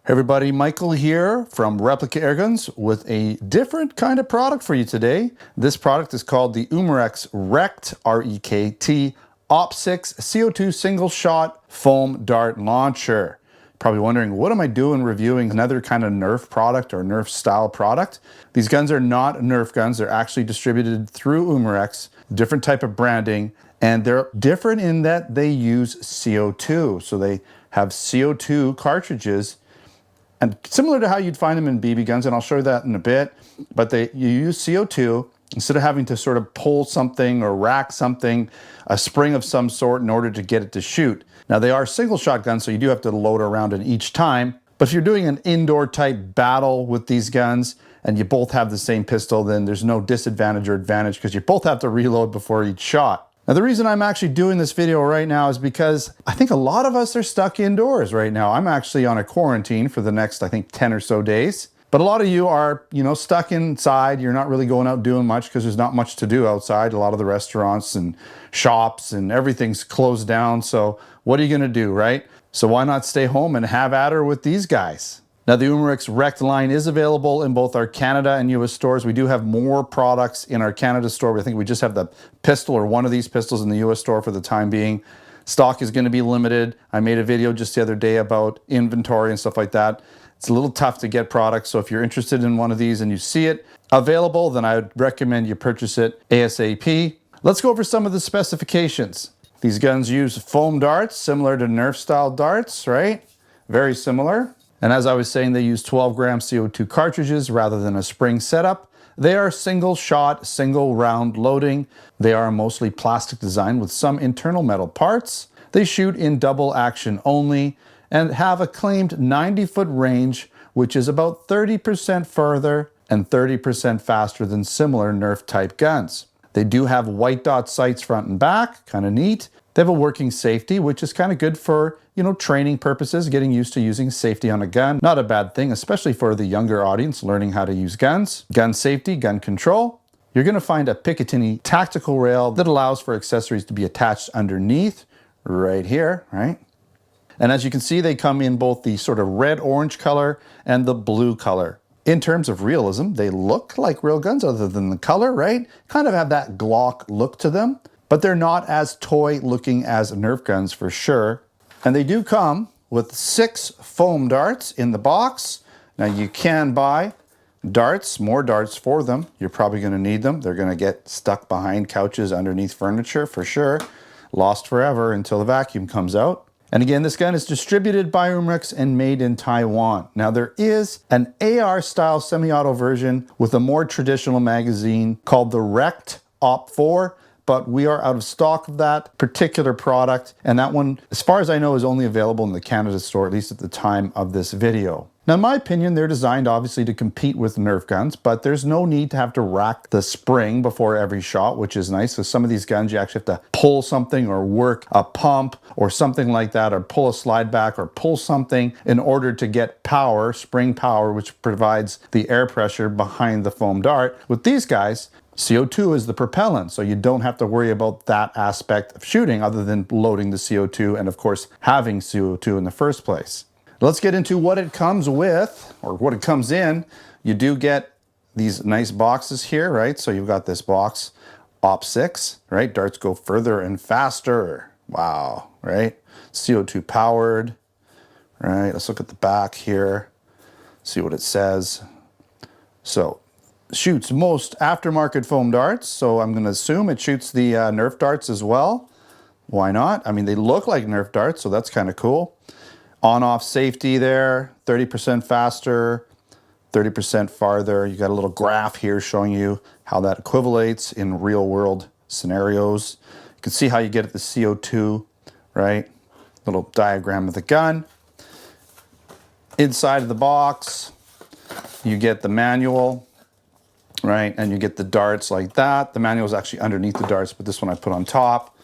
Hey everybody, Michael here from Replica Airguns with a different kind of product for you today. This product is called the Umarex REKT, R-E-K-T, OPSIX CO2 single shot foam dart launcher. Probably wondering, what am I doing reviewing another kind of Nerf product or Nerf style product? These guns are not Nerf guns. They're actually distributed through Umarex, different type of branding, and they're different in that they use CO2. So they have CO2 cartridges, and similar to how you'd find them in BB guns, and I'll show you that in a bit, but you use CO2 instead of having to sort of pull something or rack something, a spring of some sort in order to get it to shoot. Now they are single shot guns, so you do have to load around in each time, but if you're doing an indoor type battle with these guns and you both have the same pistol, then there's no disadvantage or advantage because you both have to reload before each shot. Now the reason I'm actually doing this video right now is because I think a lot of us are stuck indoors right now. I'm actually on a quarantine for the next, I think, 10 or so days. But a lot of you are, stuck inside. You're not really going out doing much because there's not much to do outside. A lot of the restaurants and shops and everything's closed down. So what are you gonna do, right? So why not stay home and have at her with these guys? Now the Umarex REKT line is available in both our Canada and US stores. We do have more products in our Canada store. I think we just have the pistol or one of these pistols in the US store for the time being. Stock is going to be limited. I made a video just the other day about inventory and stuff like that. It's a little tough to get products, so if you're interested in one of these and you see it available, then I would recommend you purchase it ASAP. Let's go over some of the specifications. These guns use foam darts, similar to Nerf style darts, right? Very similar. And as I was saying, they use 12-gram CO2 cartridges rather than a spring setup. They are single shot, single round loading. They are mostly plastic design with some internal metal parts. They shoot in double action only and have a claimed 90-foot range, which is about 30% further and 30% faster than similar Nerf type guns. They do have white dot sights front and back, kind of neat. They have a working safety, which is kind of good for, training purposes, getting used to using safety on a gun. Not a bad thing, especially for the younger audience learning how to use guns. Gun safety, gun control. You're going to find a Picatinny tactical rail that allows for accessories to be attached underneath, right here, right? And as you can see, they come in both the sort of red-orange color and the blue color. In terms of realism, they look like real guns other than the color, right? Kind of have that Glock look to them, but they're not as toy looking as Nerf guns for sure. And they do come with 6 foam darts in the box. Now you can buy darts, more darts for them. You're probably going to need them. They're going to get stuck behind couches, underneath furniture for sure. Lost forever until the vacuum comes out. And again, this gun is distributed by Umarex and made in Taiwan. Now there is an AR style semi-auto version with a more traditional magazine called the REKT OPSIX, but we are out of stock of that particular product. And that one, as far as I know, is only available in the Canada store, at least at the time of this video. Now, in my opinion, they're designed obviously to compete with Nerf guns, but there's no need to have to rack the spring before every shot, which is nice. So some of these guns, you actually have to pull something or work a pump or something like that, or pull a slide back or pull something in order to get power, spring power, which provides the air pressure behind the foam dart. With these guys, CO2 is the propellant, so you don't have to worry about that aspect of shooting other than loading the CO2 and, of course, having CO2 in the first place. Let's get into what it comes with, or what it comes in. You do get these nice boxes here, right? So you've got this box, OPSIX, right? Darts go further and faster. Wow, right? CO2 powered, right? Let's look at the back here, see what it says. So, shoots most aftermarket foam darts, so I'm going to assume it shoots the Nerf darts as well. Why not? I mean, they look like Nerf darts, so that's kind of cool. On-off safety there, 30% faster, 30% farther. You got a little graph here showing you how that equivalates in real-world scenarios. You can see how you get at the CO2, right? Little diagram of the gun. Inside of the box, you get the manual, right? And you get the darts like that. The manual is actually underneath the darts, but this one I put on top.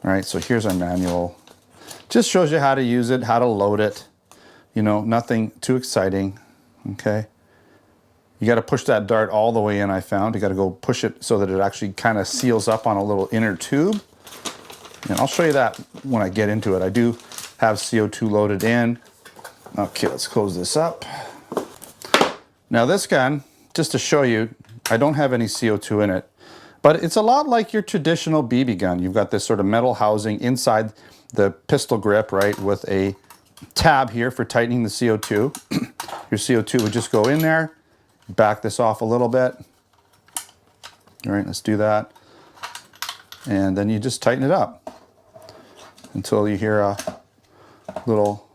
All right, so here's our manual. Just shows you how to use it, how to load it. Nothing too exciting, okay? You got to push that dart all the way in, I found. You got to go push it so that it actually kind of seals up on a little inner tube. And I'll show you that when I get into it. I do have CO2 loaded in. Okay, let's close this up. Now this gun, just to show you, I don't have any CO2 in it, but it's a lot like your traditional BB gun. You've got this sort of metal housing inside the pistol grip, right, with a tab here for tightening the CO2. Your CO2 would just go in there, back this off a little bit. All right, let's do that. And then you just tighten it up until you hear a little,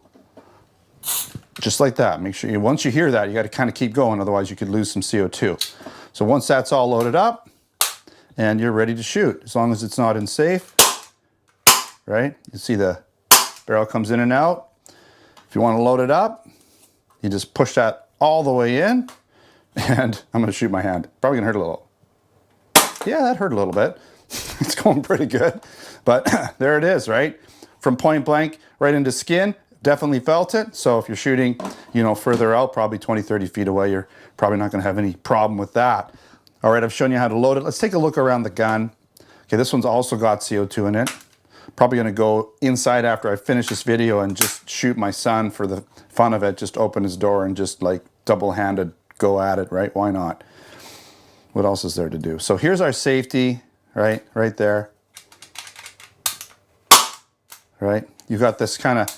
just like that. Make sure once you hear that, you got to kind of keep going, otherwise you could lose some CO2. So once that's all loaded up and you're ready to shoot, as long as it's not in safe, right? You see the barrel comes in and out. If you want to load it up, you just push that all the way in, and I'm going to shoot my hand. Probably going to hurt a little. Yeah, that hurt a little bit. It's going pretty good, but there it is, right? From point blank right into skin, definitely felt it. So if you're shooting, you know, further out, probably 20, 30 feet away, you're probably not going to have any problem with that. All right, I've shown you how to load it. Let's take a look around the gun. Okay, this one's also got CO2 in it. Probably going to go inside after I finish this video and just shoot my son for the fun of it. Just open his door and just like double-handed go at it, right? Why not? What else is there to do? So here's our safety, right there. Right? You've got this kind of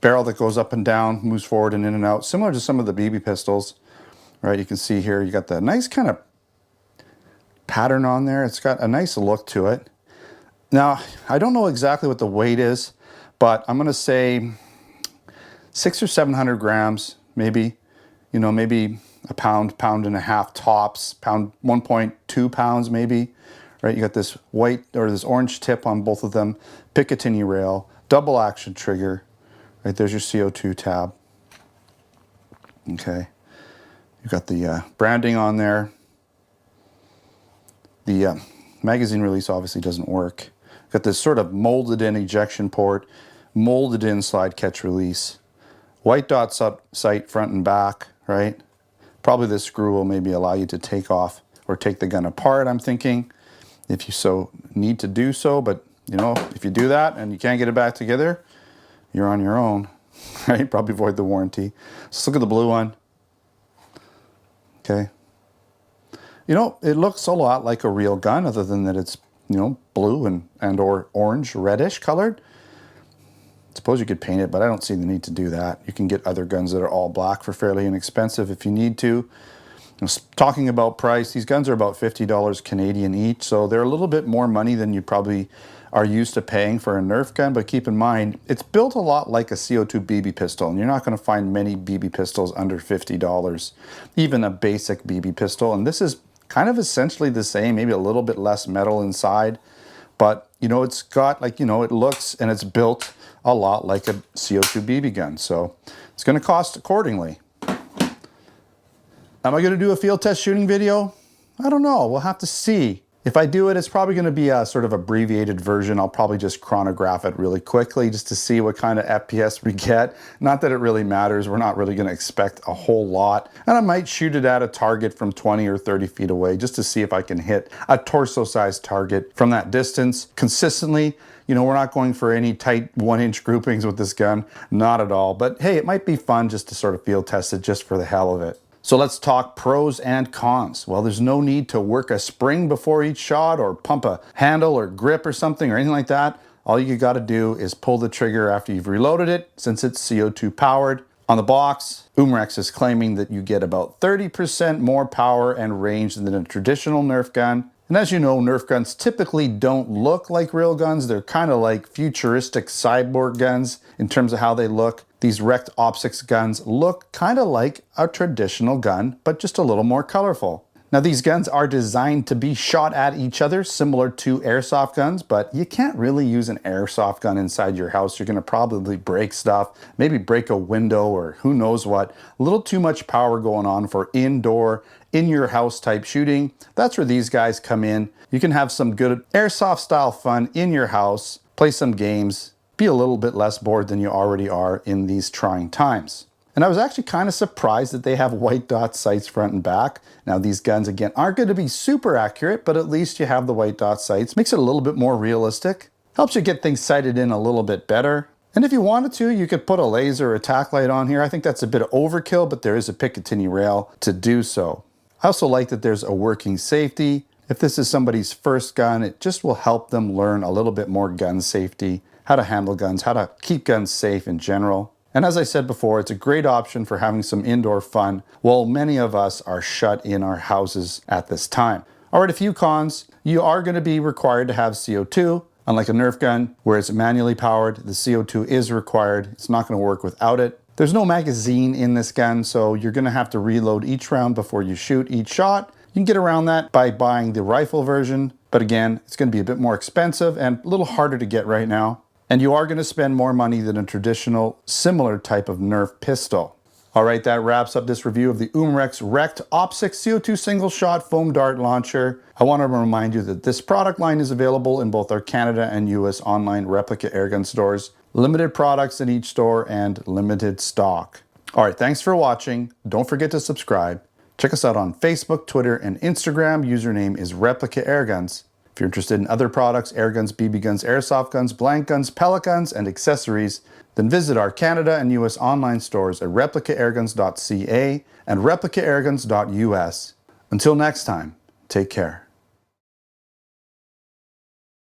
barrel that goes up and down, moves forward and in and out, similar to some of the BB pistols, right? You can see here, you got the nice kind of pattern on there. It's got a nice look to it. Now, I don't know exactly what the weight is, but I'm going to say 600 or 700 grams, maybe, you know, maybe a pound, pound and a half tops, 1.2 pounds maybe, right? You got this white or this orange tip on both of them, Picatinny rail, double action trigger, right? There's your CO2 tab. Okay. You've got the branding on there. The magazine release obviously doesn't work. Got this sort of molded in ejection port, molded in slide catch release, white dot sight front and back, right? Probably this screw will maybe allow you to take off or take the gun apart, I'm thinking, if you so need to do so. But you know, if you do that and you can't get it back together, you're on your own, right? Probably void the warranty. Let's look at the blue one. Okay. You know, it looks a lot like a real gun, other than that it's, you know, blue and or orange, reddish colored. Suppose you could paint it, but I don't see the need to do that. You can get other guns that are all black for fairly inexpensive if you need to. Talking about price, these guns are about $50 Canadian each, so they're a little bit more money than you probably are used to paying for a Nerf gun, but keep in mind, it's built a lot like a CO2 BB pistol, and you're not going to find many BB pistols under $50, even a basic BB pistol, and this is kind of essentially the same, maybe a little bit less metal inside, but you know, it's got, like, you know, it looks and it's built a lot like a CO2 BB gun, so it's going to cost accordingly. Am I going to do a field test shooting video? I don't know, we'll have to see. If I do it, it's probably going to be a sort of abbreviated version. I'll probably just chronograph it really quickly just to see what kind of FPS we get. Not that it really matters. We're not really going to expect a whole lot. And I might shoot it at a target from 20 or 30 feet away just to see if I can hit a torso-sized target from that distance consistently. You know, we're not going for any tight 1-inch groupings with this gun. Not at all. But hey, it might be fun just to sort of field test it just for the hell of it. So let's talk pros and cons. Well, there's no need to work a spring before each shot or pump a handle or grip or something or anything like that. All you got to do is pull the trigger after you've reloaded it, since it's CO2 powered. On the box, Umarex is claiming that you get about 30% more power and range than a traditional Nerf gun. And as you know, Nerf guns typically don't look like real guns. They're kind of like futuristic cyborg guns in terms of how they look. These REKT OPSIX guns look kind of like a traditional gun, but just a little more colorful. Now, these guns are designed to be shot at each other, similar to airsoft guns, but you can't really use an airsoft gun inside your house. You're gonna probably break stuff, maybe break a window or who knows what. A little too much power going on for indoor, in your house type shooting. That's where these guys come in. You can have some good airsoft style fun in your house, play some games, be a little bit less bored than you already are in these trying times. And I was actually kind of surprised that they have white dot sights front and back. Now, these guns, again, aren't going to be super accurate, but at least you have the white dot sights. Makes it a little bit more realistic. Helps you get things sighted in a little bit better. And if you wanted to, you could put a laser or attack light on here. I think that's a bit of overkill, but there is a Picatinny rail to do so. I also like that there's a working safety. If this is somebody's first gun, it just will help them learn a little bit more gun safety, how to handle guns, how to keep guns safe in general. And as I said before, it's a great option for having some indoor fun while many of us are shut in our houses at this time. All right, a few cons. You are going to be required to have CO2. Unlike a Nerf gun, where it's manually powered, the CO2 is required. It's not going to work without it. There's no magazine in this gun, so you're going to have to reload each round before you shoot each shot. You can get around that by buying the rifle version, but again, it's going to be a bit more expensive and a little harder to get right now. And you are going to spend more money than a traditional, similar type of Nerf pistol. All right, that wraps up this review of the Umarex REKT OPSIX CO2 single shot foam dart launcher. I want to remind you that this product line is available in both our Canada and US online replica airgun stores. Limited products in each store and limited stock. All right, thanks for watching. Don't forget to subscribe. Check us out on Facebook, Twitter, and Instagram. Username is Replica Airguns. If you're interested in other products, air guns, BB guns, airsoft guns, blank guns, pellet guns, and accessories, then visit our Canada and US online stores at replicaAirguns.ca and replicaAirguns.us. Until next time, take care.